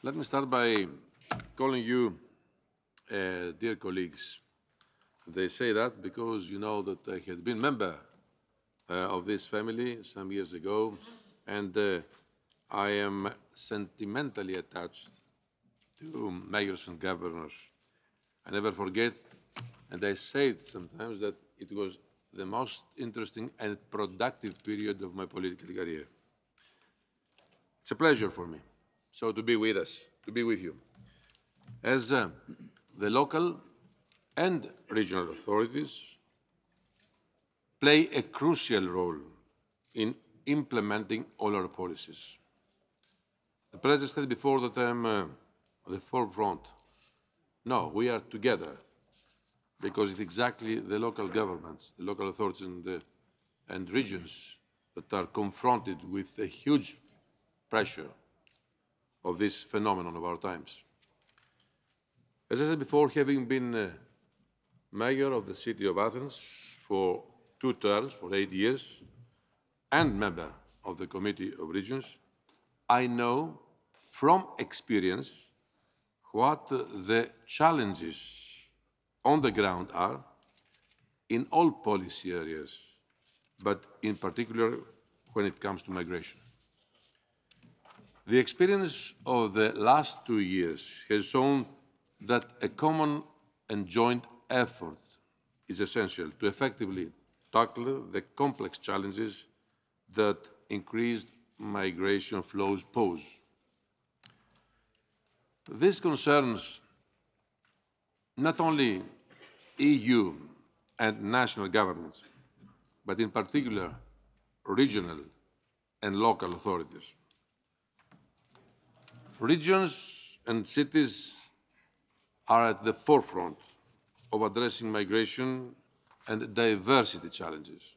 Let me start by calling you dear colleagues. They say that because you know that I had been member of this family some years ago, and I am sentimentally attached to mayors and governors. I never forget, and I say it sometimes, that it was the most interesting and productive period of my political career. It's a pleasure for me, so to be with us, to be with you. As the local and regional authorities play a crucial role in implementing all our policies. The President said before that I'm at the forefront. No, we are together, because it's exactly the local governments, the local authorities and regions that are confronted with a huge pressure of this phenomenon of our times. As I said before, having been mayor of the city of Athens for 2 terms, for 8 years, and member of the Committee of Regions, I know from experience what the challenges on the ground are in all policy areas, but in particular when it comes to migration. The experience of the last 2 years has shown that a common and joint effort is essential to effectively tackle the complex challenges that increased migration flows pose. This concerns not only EU and national governments, but in particular regional and local authorities. Regions and cities are at the forefront of addressing migration and diversity challenges.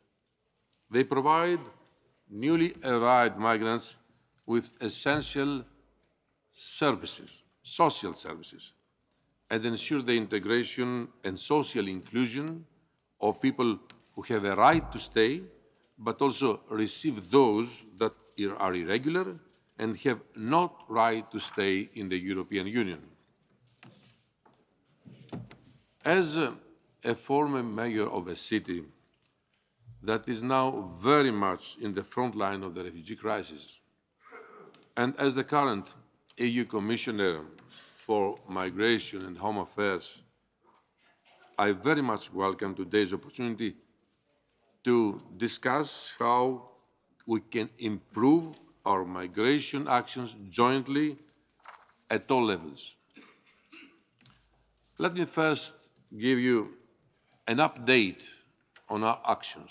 They provide newly arrived migrants with essential services, social services, and ensure the integration and social inclusion of people who have a right to stay, but also receive those that are irregular and have no right to stay in the European Union. As a former mayor of a city that is now very much in the front line of the refugee crisis, and as the current EU Commissioner for Migration and Home Affairs, I very much welcome today's opportunity to discuss how we can improve our migration actions jointly at all levels. Let me first give you an update on our actions.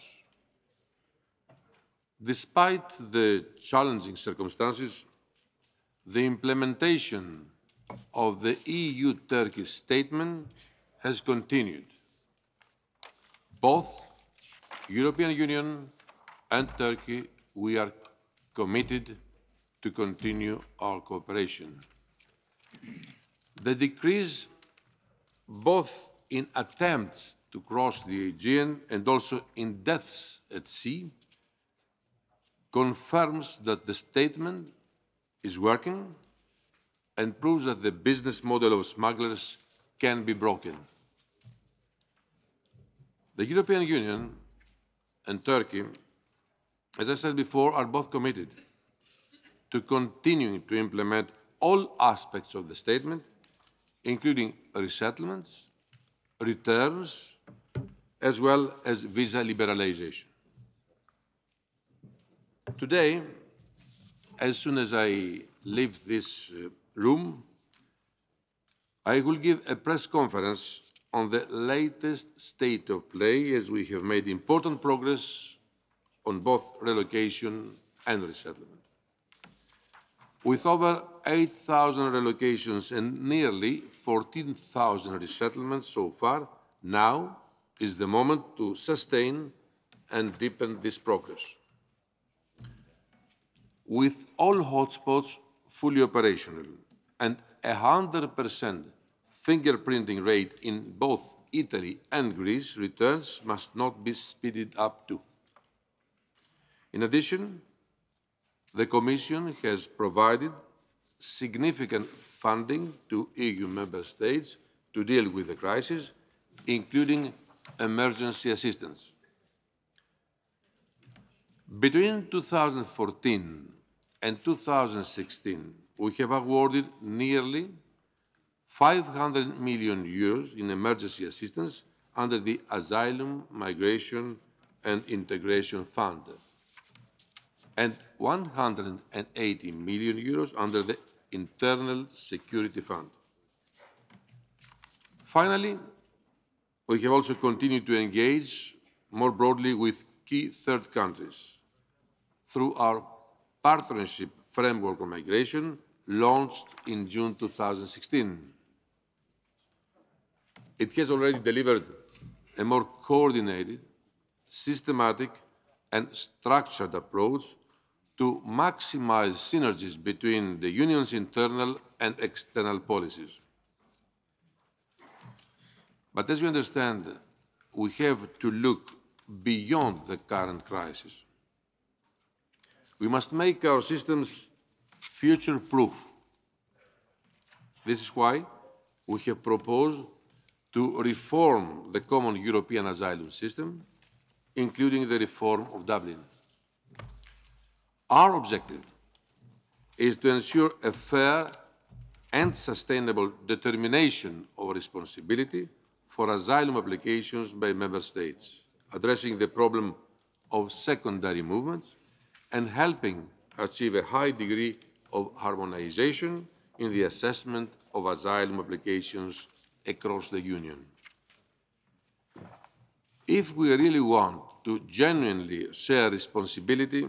Despite the challenging circumstances, the implementation of the EU-Turkey statement has continued. Both European Union and Turkey, we are committed to continue our cooperation. The decrease both in attempts to cross the Aegean and also in deaths at sea confirms that the statement is working and proves that the business model of smugglers can be broken. The European Union and Turkey, as I said before, are both committed to continuing to implement all aspects of the statement, including resettlements, returns, as well as visa liberalization. Today, as soon as I leave this room, I will give a press conference on the latest state of play, as we have made important progress on both relocation and resettlement. With over 8,000 relocations and nearly 14,000 resettlements so far, now is the moment to sustain and deepen this progress. With all hotspots fully operational and 100% fingerprinting rate in both Italy and Greece, returns must not be speeded up too. In addition, the Commission has provided significant funding to EU member states to deal with the crisis, including emergency assistance. Between 2014 and 2016, we have awarded nearly 500 million euros in emergency assistance under the Asylum, Migration and Integration Fund and 180 million euros under the Internal Security Fund. Finally, we have also continued to engage more broadly with key third countries through our partnership framework on migration launched in June 2016. It has already delivered a more coordinated, systematic and structured approach to maximize synergies between the Union's internal and external policies. But as you understand, we have to look beyond the current crisis. We must make our systems future-proof. This is why we have proposed to reform the common European asylum system, including the reform of Dublin. Our objective is to ensure a fair and sustainable determination of responsibility for asylum applications by member states, addressing the problem of secondary movements and helping achieve a high degree of harmonization in the assessment of asylum applications across the Union. If we really want to genuinely share responsibility,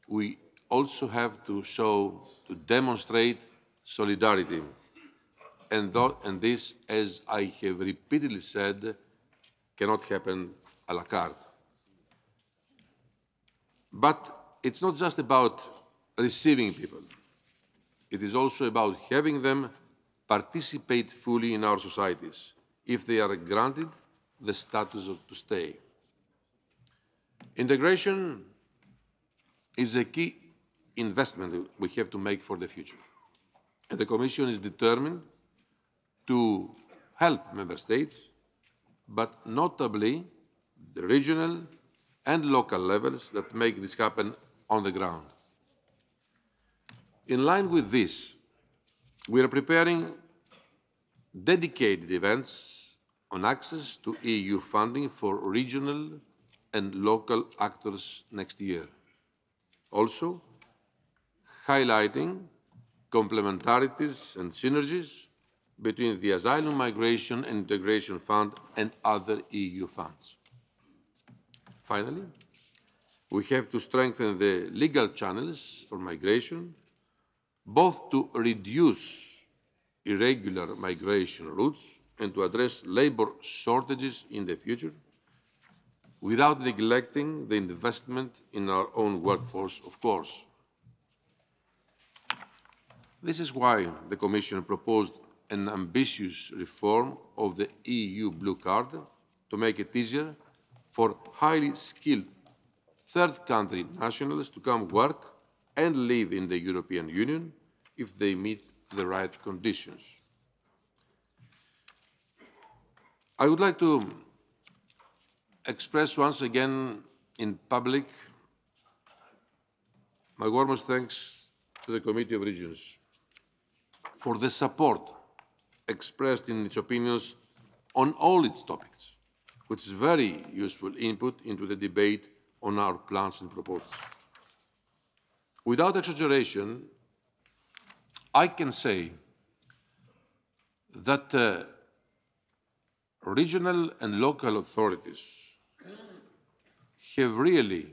we also have to demonstrate solidarity. And this, as I have repeatedly said, cannot happen à la carte. But it's not just about receiving people. It is also about having them participate fully in our societies if they are granted the status to stay. Integration is a key investment we have to make for the future. And the Commission is determined to help Member States, but notably the regional and local levels that make this happen on the ground. In line with this, we are preparing dedicated events on access to EU funding for regional and local actors next year. Also, highlighting complementarities and synergies between the Asylum, Migration and Integration Fund and other EU funds. Finally, we have to strengthen the legal channels for migration, both to reduce irregular migration routes and to address labour shortages in the future, without neglecting the investment in our own workforce, of course. This is why the Commission proposed an ambitious reform of the EU Blue Card to make it easier for highly skilled third country nationals to come work and live in the European Union if they meet the right conditions. I would like to express once again in public my warmest thanks to the Committee of Regions for the support expressed in its opinions on all its topics, which is very useful input into the debate on our plans and proposals. Without exaggeration, I can say that regional and local authorities have really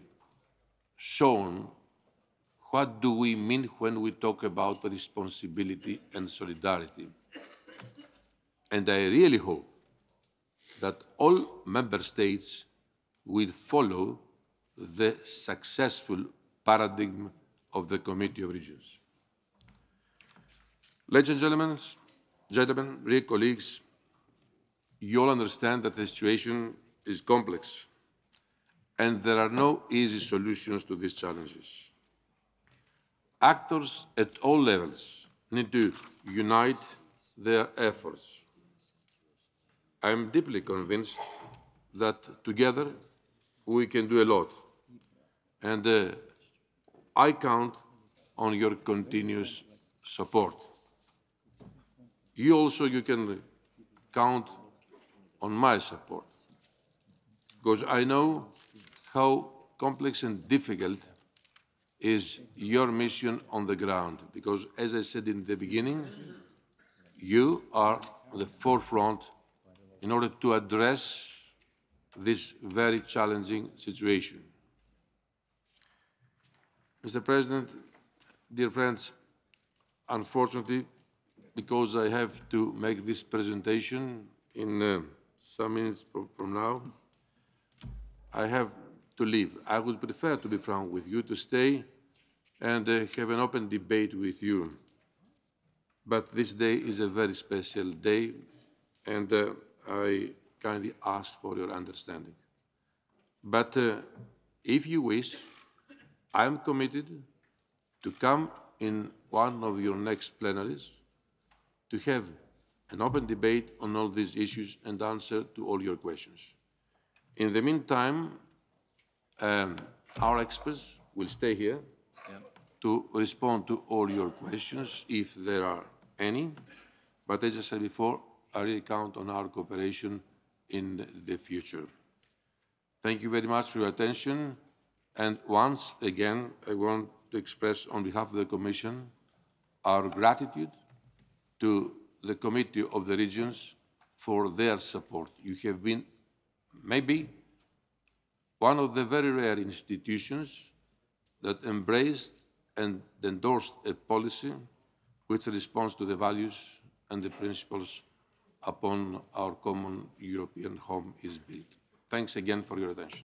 shown what do we mean when we talk about responsibility and solidarity. And I really hope that all member states will follow the successful paradigm of the Committee of Regions. Ladies and gentlemen, dear colleagues, you all understand that the situation is complex and there are no easy solutions to these challenges. Actors at all levels need to unite their efforts. I am deeply convinced that together we can do a lot, and I count on your continuous support. You can count on my support, because I know how complex and difficult is your mission on the ground, because as I said in the beginning, you are on the forefront in order to address this very challenging situation. Mr. President, dear friends, unfortunately, because I have to make this presentation in some minutes from now, I have to leave. I would prefer to be frank with you, to stay and have an open debate with you. But this day is a very special day, and I kindly ask for your understanding. But if you wish, I am committed to come in one of your next plenaries to have an open debate on all these issues and answer to all your questions. In the meantime, our experts will stay here to respond to all your questions, if there are any. But as I said before, I really count on our cooperation in the future. Thank you very much for your attention. And once again, I want to express on behalf of the Commission our gratitude to the Committee of the Regions for their support. You have been maybe one of the very rare institutions that embraced and endorsed a policy which responds to the values and the principles upon our common European home is built. Thanks again for your attention.